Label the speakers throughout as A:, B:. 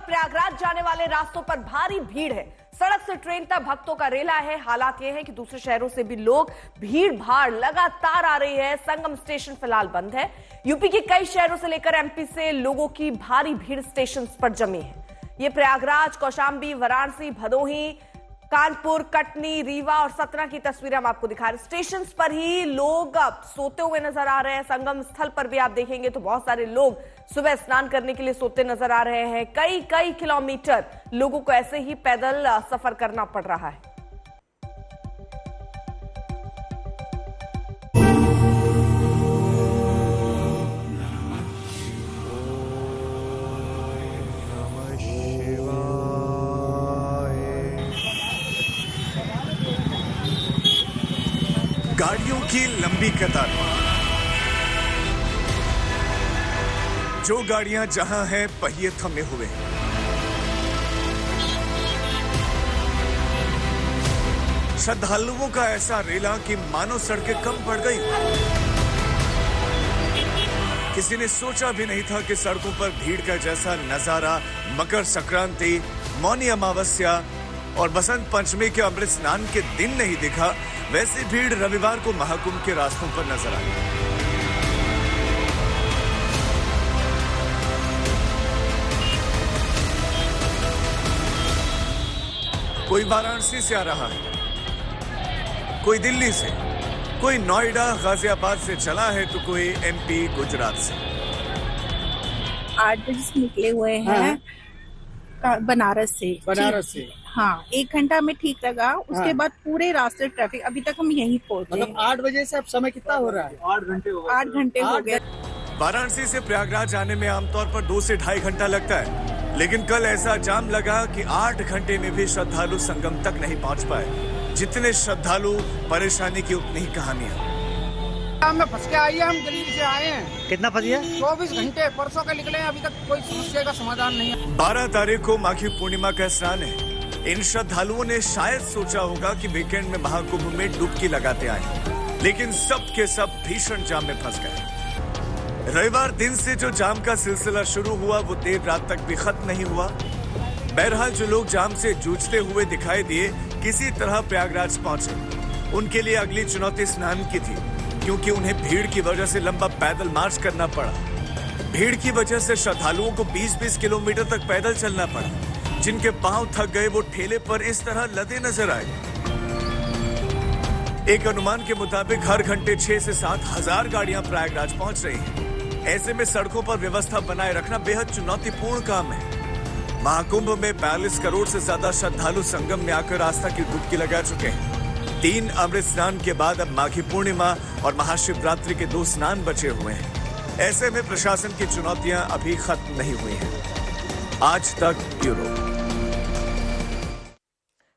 A: प्रयागराज जाने वाले रास्तों पर भारी भीड़ है। सड़क से ट्रेन तक भक्तों का रेला है। हालात ये है कि दूसरे शहरों से भी लोग, भीड़ भाड़ लगातार आ रही है। संगम स्टेशन फिलहाल बंद है। यूपी के कई शहरों से लेकर एमपी से लोगों की भारी भीड़ स्टेशन पर जमी है। ये प्रयागराज, कौशाम्बी, वाराणसी, भदोही, कानपुर, कटनी, रीवा और सतना की तस्वीरें हम आपको दिखा रहे हैं। स्टेशन पर ही लोग सोते हुए नजर आ रहे हैं। संगम स्थल पर भी आप देखेंगे तो बहुत सारे लोग सुबह स्नान करने के लिए सोते नजर आ रहे हैं। कई किलोमीटर लोगों को ऐसे ही पैदल सफर करना पड़ रहा है।
B: गाड़ियों की लंबी कतार, जो गाड़ियां जहां हैं पहिए थमे हुए हैं। श्रद्धालुओं का ऐसा रेला कि मानो सड़कें कम पड़ गई। किसी ने सोचा भी नहीं था कि सड़कों पर भीड़ का जैसा नजारा मकर संक्रांति, मौनी अमावस्या और बसंत पंचमी के अमृत स्नान के दिन नहीं दिखा। वैसी भीड़ रविवार को महाकुंभ के रास्तों पर नजर आई। कोई वाराणसी से आ रहा है, कोई दिल्ली से, कोई नोएडा गाजियाबाद से चला है तो कोई एमपी गुजरात से।
C: 8 बजे से निकले हुए हैं बनारस से। हाँ, 1 घंटा में ठीक लगा। उसके बाद पूरे रास्ते ट्रैफिक, अभी तक हम यहीं पहुंचे।
D: मतलब 8 बजे से अब समय कितना हो रहा है? 8
C: घंटे हो गए।
B: वाराणसी से प्रयागराज जाने में आमतौर पर 2 से ढाई घंटा लगता है, लेकिन कल ऐसा जाम लगा कि 8 घंटे में भी श्रद्धालु संगम तक नहीं पहुंच पाए। जितने श्रद्धालु, परेशानी की उतनी ही कहानियां।
D: में फंस के आइए, हम गरीब से आए हैं।
E: कितना फंसिए?
D: 24 घंटे परसों के निकले हैं, अभी तक कोई समस्या का समाधान नहीं है।
B: 12 तारीख को माघी पूर्णिमा का स्नान है। इन श्रद्धालुओं ने शायद सोचा होगा कि वीकेंड में महाकुंभ में डुबकी लगाते आए, लेकिन सब के सब भीषण जाम में फंस गए। रविवार दिन से जो जाम का सिलसिला शुरू हुआ वो देर रात तक भी खत्म नहीं हुआ। बहरहाल जो लोग जाम से जूझते हुए दिखाई दिए, किसी तरह प्रयागराज पहुंचे। उनके लिए अगली चुनौती स्नान की थी, क्योंकि उन्हें भीड़ की वजह से लंबा पैदल मार्च करना पड़ा। भीड़ की वजह से श्रद्धालुओं को 20-20 किलोमीटर तक पैदल चलना पड़ा। जिनके पांव थक गए वो ठेले पर इस तरह लदे नजर आए। एक अनुमान के मुताबिक हर घंटे 6 से 7 हजार गाड़ियां प्रयागराज पहुंच रही हैं। ऐसे में सड़कों पर व्यवस्था बनाए रखना बेहद चुनौतीपूर्ण काम है। महाकुंभ में 42 करोड़ से ज्यादा श्रद्धालु संगम में आकर आस्था की डुबकी लगा चुके हैं। 3 अमृत स्नान के बाद अब माघी पूर्णिमा और महाशिवरात्रि के 2 स्नान बचे हुए हैं। ऐसे में प्रशासन की चुनौतियां अभी खत्म नहीं हुई हैं। आज तक ब्यूरो।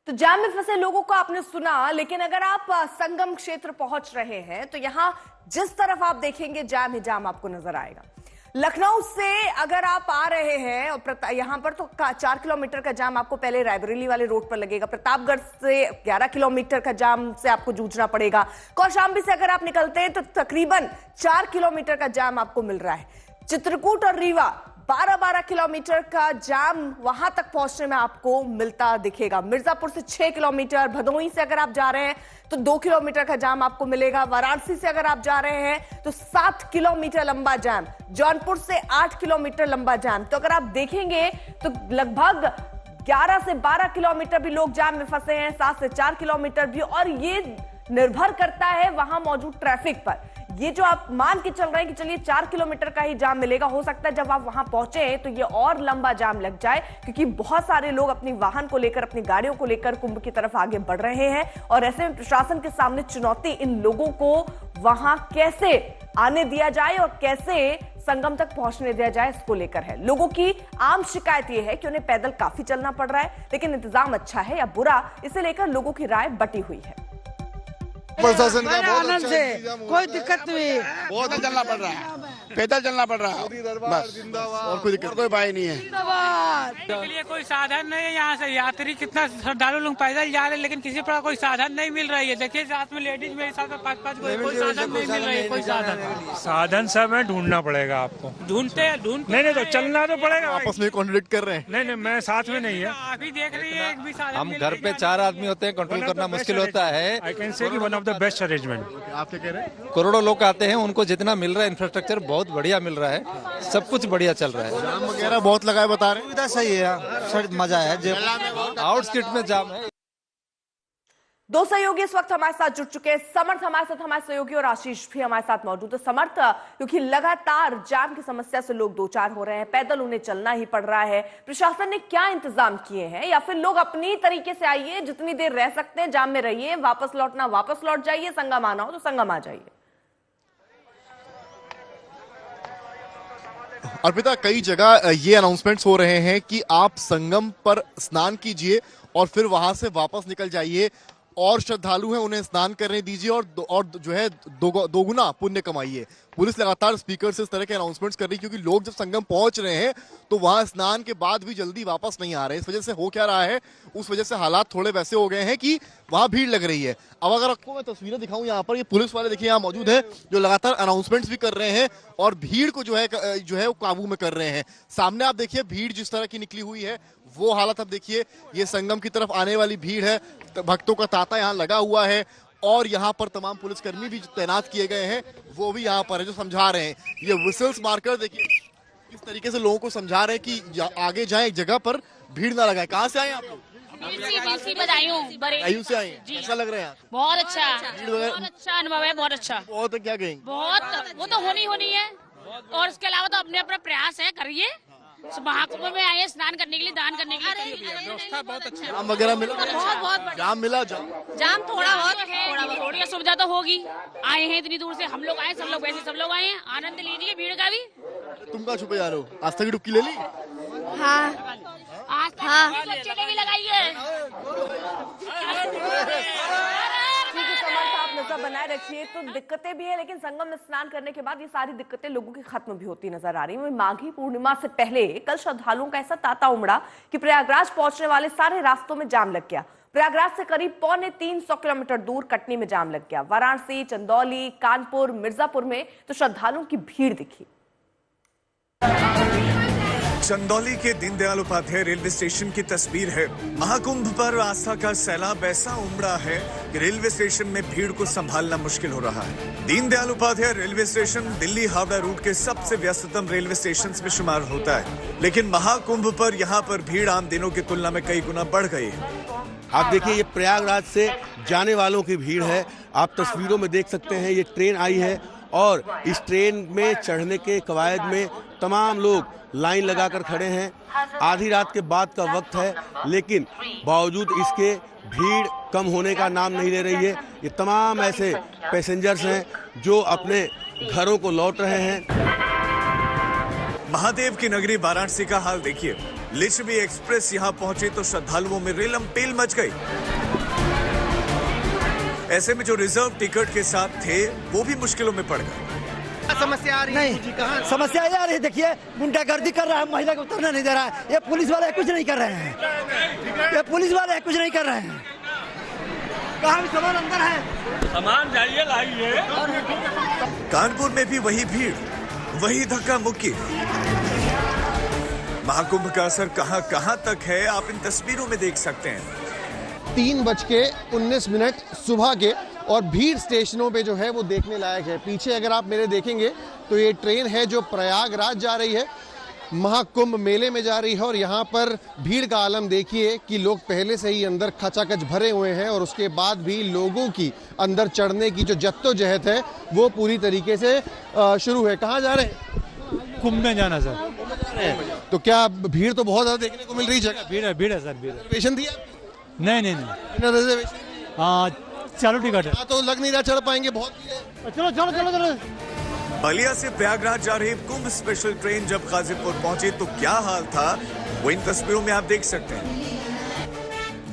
A: तो जाम में फंसे लोगों को आपने सुना, लेकिन अगर आप संगम क्षेत्र पहुंच रहे हैं तो यहां जिस तरफ आप देखेंगे जाम ही जाम आपको नजर आएगा। लखनऊ से अगर आप आ रहे हैं और यहां पर तो 4 किलोमीटर का जाम आपको पहले रायबरेली वाले रोड पर लगेगा। प्रतापगढ़ से 11 किलोमीटर का जाम से आपको जूझना पड़ेगा। कौशाम्बी से अगर आप निकलते हैं तो तकरीबन 4 किलोमीटर का जाम आपको मिल रहा है। चित्रकूट और रीवा 12-12 किलोमीटर का जाम वहां तक पहुंचने में आपको मिलता दिखेगा। मिर्जापुर से 6 किलोमीटर, भदोही से अगर आप जा रहे हैं तो 2 किलोमीटर का जाम आपको मिलेगा। वाराणसी से अगर आप जा रहे हैं तो 7 किलोमीटर लंबा जाम, जौनपुर से 8 किलोमीटर लंबा जाम। तो अगर आप देखेंगे तो लगभग 11 से 12 किलोमीटर भी लोग जाम में फंसे हैं, 7 से 4 किलोमीटर भी। और ये निर्भर करता है वहां मौजूद ट्रैफिक पर। ये जो आप मान के चल रहे हैं कि चलिए 4 किलोमीटर का ही जाम मिलेगा, हो सकता है जब आप वहां पहुंचे तो ये और लंबा जाम लग जाए, क्योंकि बहुत सारे लोग अपनी वाहन को लेकर, अपनी गाड़ियों को लेकर कुंभ की तरफ आगे बढ़ रहे हैं। और ऐसे में प्रशासन के सामने चुनौती इन लोगों को वहां कैसे आने दिया जाए और कैसे संगम तक पहुंचने दिया जाए, इसको लेकर है। लोगों की आम शिकायत यह है कि उन्हें पैदल काफी चलना पड़ रहा है, लेकिन इंतजाम अच्छा है या बुरा, इसे लेकर लोगों की राय बटी हुई है।
F: प्रशासन का बहुत
E: आनंद से कोई दिक्कत नहीं,
F: बहुत चलना पड़ रहा है।
E: पैदल चलना पड़ रहा है बस, और कोई दिक्कत कोई उपाय नहीं है।
F: के लिए कोई साधन नहीं है। यहाँ से यात्री कितना श्रद्धालु लोग पैदल जा रहे हैं, लेकिन किसी प्रकार कोई साधन नहीं मिल रही है। देखिए साथ में लेडीज मेरे साथ में 5-5 कोई साधन नहीं मिल रही है। कोई
G: साधन सब है, ढूंढना पड़ेगा आपको।
F: ढूंढते
G: नहीं तो चलना तो पड़ेगा।
B: आपस में कॉन्ट्रडिक्ट कर रहे हैं।
G: नहीं मैं साथ में नहीं है।
F: आप ही देख रही है, एक भी साधन
H: हम घर पे 4 आदमी होते हैं, कंट्रोल करना मुश्किल होता है।
G: I can say one of the best arrangement.
B: आप क्या कह रहे हैं?
H: करोड़ों लोग आते हैं, उनको जितना मिल रहा है इंफ्रास्ट्रक्चर बहुत बढ़िया मिल रहा है, सब कुछ बढ़िया चल रहा है।
B: जाम वगैरह बहुत लगा है बता रहे हैं।
H: सुविधा सही है, मजा है। आउटस्किट में जाम है।
A: दो सहयोगी इस वक्त हमारे साथ जुड़ चुके हैं। समर्थ हमारे साथ, हमारे सहयोगी, और आशीष भी हमारे साथ मौजूद है। समर्थ, क्योंकि लगातार जाम की समस्या से लोग दो चार हो रहे हैं, पैदल उन्हें चलना ही पड़ रहा है, प्रशासन ने क्या इंतजाम किए हैं, या फिर लोग अपनी तरीके से आइए, जितनी देर रह सकते हैं जाम में रहिए, वापस लौटना वापस लौट जाइए, संगम आना हो तो संगम आ जाइए?
I: अर्पिता, कई जगह ये अनाउंसमेंट्स हो रहे हैं कि आप संगम पर स्नान कीजिए और फिर वहां से वापस निकल जाइए, और श्रद्धालु हैं उन्हें स्नान करने दीजिए और जो है दोगुना पुण्य कमाइए। पुलिस लगातार स्पीकर से इस तरह के अनाउंसमेंट्स कर रही है, क्योंकि लोग जब संगम पहुंच रहे हैं तो वहां स्नान के बाद भी जल्दी वापस नहीं आ रहे। इस वजह से हो क्या रहा है, उस वजह से हालात थोड़े वैसे हो गए हैं कि वहां भीड़ लग रही है। अब अगर आपको मैं तस्वीरें दिखाऊं, यहाँ पर ये पुलिस वाले देखिए यहाँ मौजूद है, जो लगातार अनाउंसमेंट्स भी कर रहे हैं और भीड़ को जो है वो काबू में कर रहे हैं। सामने आप देखिए भीड़ जिस तरह की निकली हुई है, वो हालत अब देखिए। ये संगम की तरफ आने वाली भीड़ है, भक्तों का तांता यहाँ लगा हुआ है, और यहाँ पर तमाम पुलिसकर्मी भी तैनात किए गए हैं, वो भी यहाँ पर है जो समझा रहे हैं। ये विसल्स मार्कर देखिए किस तरीके से लोगों को समझा रहे हैं कि आगे जाए, एक जगह पर भीड़ ना लगाए। कहाँ से आए आप लोग?
J: बदायूं
I: से आए। कैसा लग रहा है?
J: बहुत अच्छा अनुभव है, बहुत अच्छा।
I: बहुत क्या कहेंगे?
J: बहुत, वो तो होनी है, और इसके अलावा तो अपने अपना प्रयास है, करिए। महाकुंभ में आए स्नान करने के लिए, दान करने के लिए।
H: व्यवस्था बहुत अच्छी है।
I: जाम वगैरह मिला?
J: बहुत
I: जाम मिला?
J: जाम थोड़ा बहुत थोड़ी सुविधा तो होगी। आए हैं इतनी दूर से, हम लोग आए, सब लोग वैसे सब लोग आए हैं, आनंद लीजिए भीड़ का भी।
I: तुम कहाँ छुपे जा रहे हो? आस्था की डुबकी ले ली?
J: आज बच्चे ने भी लगाई है।
A: समर्थ, आप नजर बनाए रखिए। तो दिक्कतें भी है, लेकिन संगम में स्नान करने के बाद ये सारी दिक्कतें लोगों की खत्म भी होती नजर आ रही है। माघी पूर्णिमा से पहले कल श्रद्धालुओं का ऐसा तांता उमड़ा कि प्रयागराज पहुंचने वाले सारे रास्तों में जाम लग गया। प्रयागराज से करीब 350 किलोमीटर दूर कटनी में जाम लग गया। वाराणसी, चंदौली, कानपुर, मिर्जापुर में तो श्रद्धालुओं की भीड़ दिखी।
B: चंदौली के दीनदयाल उपाध्याय रेलवे स्टेशन की तस्वीर है। महाकुंभ पर आस्था का सैलाब ऐसा उमड़ा है कि रेलवे स्टेशन में भीड़ को संभालना मुश्किल हो रहा है। Deendayal Upadhyaya railway station Delhi Howrah route के सबसे व्यस्ततम रेलवे स्टेशन में शुमार होता है, लेकिन महाकुंभ पर यहाँ पर भीड़ आम दिनों की तुलना में कई गुना बढ़ गई है।
E: आप देखिए ये प्रयागराज से जाने वालों की भीड़ है, आप तस्वीरों में देख सकते हैं। ये ट्रेन आई है और इस ट्रेन में चढ़ने के कवायद में तमाम लोग लाइन लगाकर खड़े हैं। आधी रात के बाद का वक्त है, लेकिन बावजूद इसके भीड़ कम होने का नाम नहीं ले रही है। ये तमाम ऐसे पैसेंजर्स हैं जो अपने घरों को लौट रहे हैं।
B: महादेव की नगरी वाराणसी का हाल देखिए। लिच्छवी एक्सप्रेस यहां पहुंचे तो श्रद्धालुओं में रेलम पेल मच गई। ऐसे में जो रिजर्व टिकट के साथ थे वो भी मुश्किलों में पड़ गए।
K: समस्या आ रही है? नहीं, समस्या ये आ रही है, देखिए गुंडागर्दी कर रहा है, महिला को उतरना नहीं दे रहा है। ये पुलिस वाले कुछ नहीं कर रहे हैं, ये पुलिस वाले कुछ नहीं कर रहे हैं। कहाँ भी सामान अंदर है,
G: सामान जाइए लाइए।
B: कानपुर में भी वही भीड़, वही धक्का मुक्की। महाकुंभ का असर कहां कहां तक है, आप इन तस्वीरों में देख सकते हैं।
L: 3:19 सुबह के, और भीड़ स्टेशनों पे जो है वो देखने लायक है। पीछे अगर आप मेरे देखेंगे तो ये ट्रेन है जो प्रयागराज जा रही है, महाकुंभ मेले में जा रही है। और यहाँ पर भीड़ का आलम देखिए कि लोग पहले से ही अंदर खचाखच भरे हुए हैं, और उसके बाद भी लोगों की अंदर चढ़ने की जो जद्दोजहद है वो पूरी तरीके से शुरू है। कहाँ जा रहे हैं?
G: कुंभ में जाना सर।
L: तो क्या भीड़ तो बहुत ज्यादा देखने को मिल रही जगह?
G: भीड़ है सर, भीड़।
L: रिजर्वेशन दिया?
G: नहीं।
L: रिजर्वेशन
G: चालू टिकट है।
L: तो लग नहीं रहा चढ़ पाएंगे, बहुत
G: चलो।
B: बलिया से प्रयागराज जा रही कुंभ स्पेशल ट्रेन जब गाजीपुर पहुंची तो क्या हाल था वो इन तस्वीरों में आप देख सकते हैं।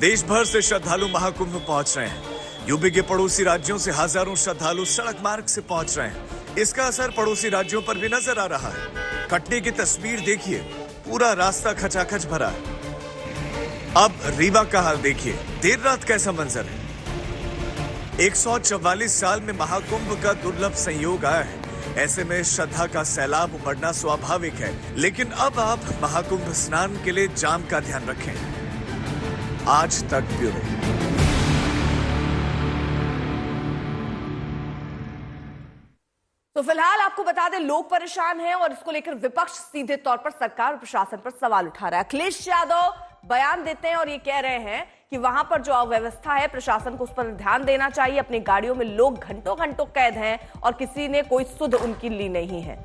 B: देश भर से श्रद्धालु महाकुंभ पहुंच रहे हैं। यूपी के पड़ोसी राज्यों से हजारों श्रद्धालु सड़क मार्ग से पहुंच रहे हैं। इसका असर पड़ोसी राज्यों पर भी नजर आ रहा है। कटनी की तस्वीर देखिए, पूरा रास्ता खचाखच भरा है। अब रीवा का हाल देखिए, देर रात कैसा मंजर है। 144 साल में महाकुंभ का दुर्लभ संयोग आया है। ऐसे में श्रद्धा का सैलाब उमड़ना स्वाभाविक है, लेकिन अब आप महाकुंभ स्नान के लिए जाम का ध्यान रखें। आज तक ब्यूरो।
A: तो फिलहाल आपको बता दें, लोग परेशान हैं और इसको लेकर विपक्ष सीधे तौर पर सरकार और प्रशासन पर सवाल उठा रहा है। अखिलेश यादव बयान देते हैं और ये कह रहे हैं कि वहां पर जो अव्यवस्था है, प्रशासन को उस पर ध्यान देना चाहिए। अपनी गाड़ियों में लोग घंटों घंटों कैद हैं और किसी ने कोई सुध उनकी ली नहीं है।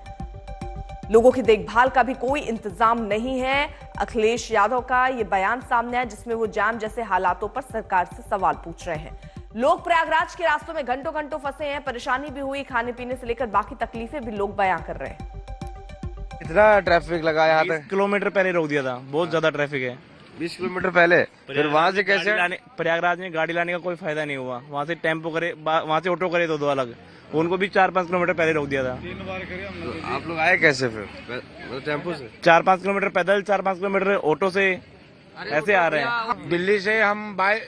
A: लोगों की देखभाल का भी कोई इंतजाम नहीं है। अखिलेश यादव का ये बयान सामने है, जिसमें वो जाम जैसे हालातों पर सरकार से सवाल पूछ रहे हैं। लोग प्रयागराज के रास्तों में घंटों घंटों फंसे हैं, परेशानी भी हुई, खाने पीने से लेकर बाकी तकलीफें भी लोग बयां कर रहे हैं।
M: इतना ट्रैफिक लगा यहाँ तक,
N: किलोमीटर पहले रोक दिया था, बहुत ज्यादा ट्रैफिक है।
M: 20 किलोमीटर पहले, फिर वहाँ से कैसे?
N: प्रयागराज में गाड़ी लाने का कोई फायदा नहीं हुआ। वहाँ से टेम्पो करे, वहाँ से ऑटो करे तो दो अलग, उनको भी 4-5 किलोमीटर पहले रोक दिया था।
M: 3 बार करे हमने। तो आप लोग आए कैसे फिर? टेम्पो से
N: 4-5 किलोमीटर पैदल, 4-5 किलोमीटर ऑटो से ऐसे आ रहे हैं।
O: दिल्ली से हम बाय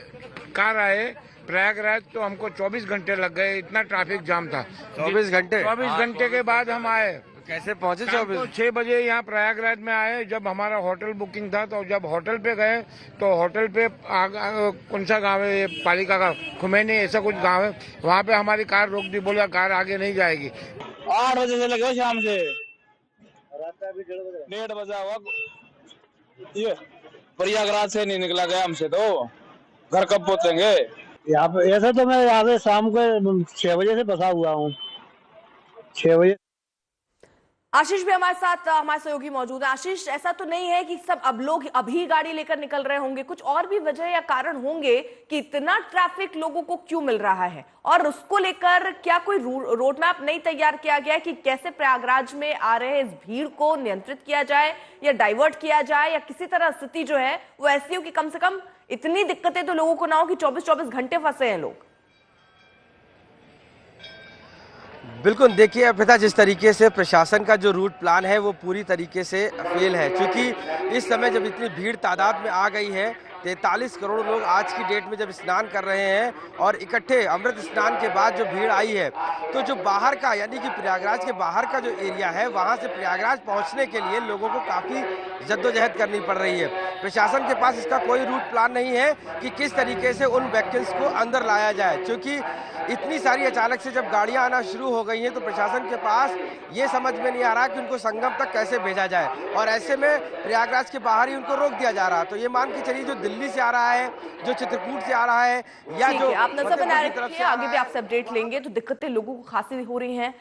O: कार आए प्रयागराज, तो हमको 24 घंटे लग गए, इतना ट्रैफिक जाम था।
M: 24 घंटे?
O: 24 घंटे के बाद हम आए।
M: कैसे पहुंचे? 24?
O: 6 बजे यहाँ प्रयागराज में आए। जब हमारा होटल बुकिंग था, तो जब होटल पे गए तो होटल पे कौन सा गाँव है, पालिका का खुमैनी ऐसा कुछ गाँव है, वहाँ पे हमारी कार रोक दी, बोला कार आगे नहीं जाएगी।
N: 8 बजे से लगे शाम से, 1:30 बजा हुआ। ये प्रयागराज से नहीं निकला गया हमसे, तो घर कब पहुँचेंगे?
P: यहाँ पे ऐसा तो मैं यहाँ पे शाम को 6 बजे से फंसा हुआ हूँ। 6 बजे।
A: आशीष भी हमारे साथ, हमारे सहयोगी मौजूद है। आशीष, ऐसा तो नहीं है कि सब अब लोग अभी गाड़ी लेकर निकल रहे होंगे, कुछ और भी वजह या कारण होंगे कि इतना ट्रैफिक लोगों को क्यों मिल रहा है, और उसको लेकर क्या कोई रोड मैप नहीं तैयार किया गया है कि कैसे प्रयागराज में आ रहे इस भीड़ को नियंत्रित किया जाए या डाइवर्ट किया जाए, या किसी तरह स्थिति जो है वो ऐसी हो कि कम से कम इतनी दिक्कतें तो लोगों को ना हो कि 24-24 घंटे फंसे हैं लोग।
M: बिल्कुल, देखिए अर्पिता, जिस तरीके से प्रशासन का जो रूट प्लान है वो पूरी तरीके से फेल है, क्योंकि इस समय जब इतनी भीड़ तादाद में आ गई है, 43 करोड़ लोग आज की डेट में जब स्नान कर रहे हैं और इकट्ठे अमृत स्नान के बाद जो भीड़ आई है, तो जो बाहर का यानी कि प्रयागराज के बाहर का जो एरिया है, वहां से प्रयागराज पहुंचने के लिए लोगों को काफ़ी जद्दोजहद करनी पड़ रही है। प्रशासन के पास इसका कोई रूट प्लान नहीं है कि किस तरीके से उन व्हीकल्स को अंदर लाया जाए, क्योंकि इतनी सारी अचानक से जब गाड़ियां आना शुरू हो गई हैं, तो प्रशासन के पास ये समझ में नहीं आ रहा कि उनको संगम तक कैसे भेजा जाए, और ऐसे में प्रयागराज के बाहर ही उनको रोक दिया जा रहा। तो ये मान के चलिए, जो दिल्ली से आ रहा है, जो चित्रकूट से आ रहा है, या जो
A: आप नजर बनाए रखिए, आगे भी आपसे अपडेट लेंगे। तो दिक्कतें लोगों को खासी हो रही हैं।